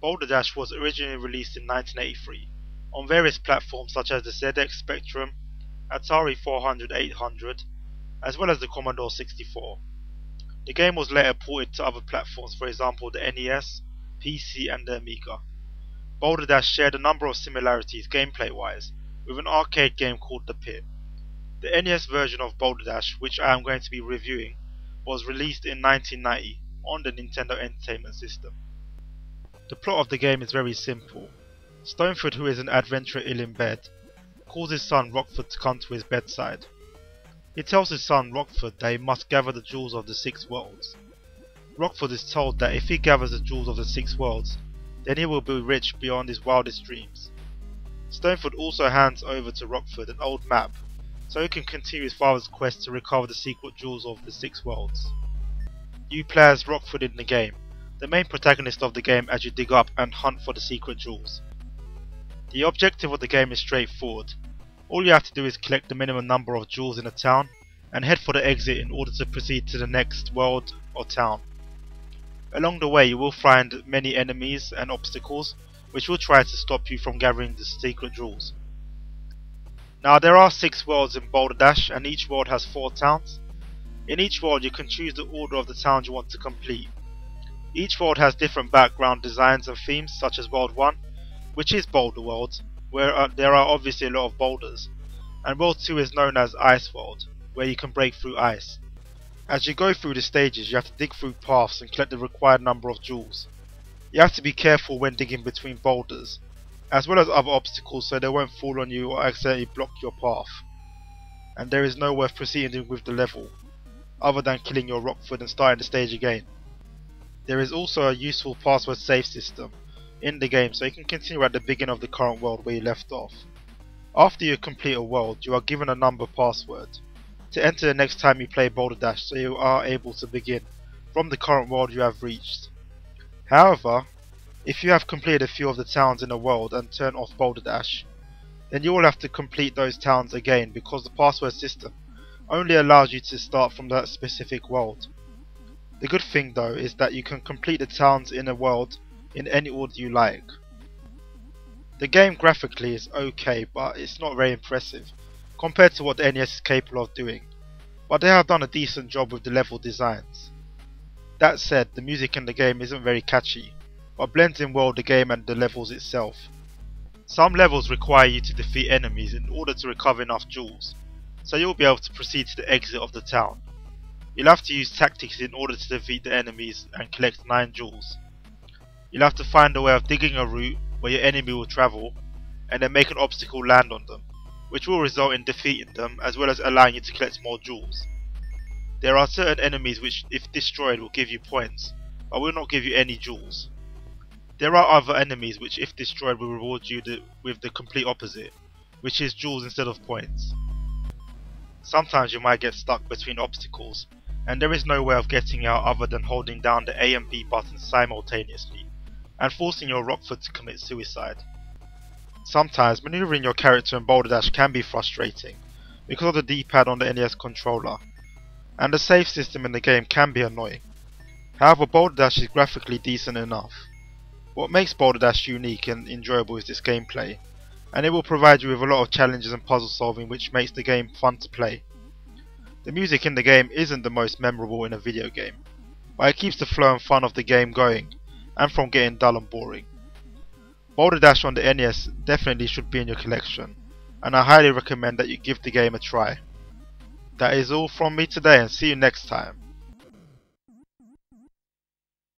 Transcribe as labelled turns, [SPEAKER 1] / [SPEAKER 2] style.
[SPEAKER 1] Boulder Dash was originally released in 1983 on various platforms such as the ZX Spectrum, Atari 400-800, as well as the Commodore 64. The game was later ported to other platforms, for example the NES, PC and the Amiga. Boulder Dash shared a number of similarities gameplay-wise with an arcade game called The Pit. The NES version of Boulder Dash, which I am going to be reviewing, was released in 1990 on the Nintendo Entertainment System. The plot of the game is very simple. Stoneford, who is an adventurer ill in bed, calls his son Rockford to come to his bedside. He tells his son Rockford that he must gather the jewels of the 6 worlds. Rockford is told that if he gathers the jewels of the 6 worlds, then he will be rich beyond his wildest dreams. Stoneford also hands over to Rockford an old map, so he can continue his father's quest to recover the secret jewels of the 6 worlds. You play as Rockford in the game, the main protagonist of the game, as you dig up and hunt for the secret jewels. The objective of the game is straightforward. All you have to do is collect the minimum number of jewels in a town and head for the exit in order to proceed to the next world or town. Along the way you will find many enemies and obstacles which will try to stop you from gathering the secret jewels. Now there are 6 worlds in Boulder Dash and each world has 4 towns. In each world you can choose the order of the towns you want to complete. Each world has different background designs and themes, such as World 1, which is Boulder World, where there are obviously a lot of boulders, and World 2 is known as Ice World, where you can break through ice. As you go through the stages you have to dig through paths and collect the required number of jewels. You have to be careful when digging between boulders, as well as other obstacles so they won't fall on you or accidentally block your path. And there is no way of proceeding with the level, other than killing your Rockford and starting the stage again. There is also a useful password save system in the game so you can continue at the beginning of the current world where you left off. After you complete a world you are given a number password to enter the next time you play Boulder Dash, so you are able to begin from the current world you have reached. However, if you have completed a few of the towns in a world and turn off Boulder Dash, then you will have to complete those towns again because the password system only allows you to start from that specific world. The good thing though is that you can complete the towns in a world in any order you like. The game graphically is okay, but it's not very impressive compared to what the NES is capable of doing, but they have done a decent job with the level designs. That said, the music in the game isn't very catchy, but blends in well with the game and the levels itself. Some levels require you to defeat enemies in order to recover enough jewels, so you'll be able to proceed to the exit of the town. You'll have to use tactics in order to defeat the enemies and collect 9 jewels. You'll have to find a way of digging a route where your enemy will travel and then make an obstacle land on them, which will result in defeating them as well as allowing you to collect more jewels. There are certain enemies which, if destroyed, will give you points, but will not give you any jewels. There are other enemies which, if destroyed, will reward you with the complete opposite, which is jewels instead of points. Sometimes you might get stuck between obstacles, and there is no way of getting out other than holding down the A and B buttons simultaneously, and forcing your Rockford to commit suicide. Sometimes maneuvering your character in Boulder Dash can be frustrating because of the D-pad on the NES controller, and the save system in the game can be annoying. However, Boulder Dash is graphically decent enough. What makes Boulder Dash unique and enjoyable is its gameplay, and it will provide you with a lot of challenges and puzzle solving which makes the game fun to play. The music in the game isn't the most memorable in a video game, but it keeps the flow and fun of the game going, and from getting dull and boring. Boulder Dash on the NES definitely should be in your collection, and I highly recommend that you give the game a try. That is all from me today, and see you next time.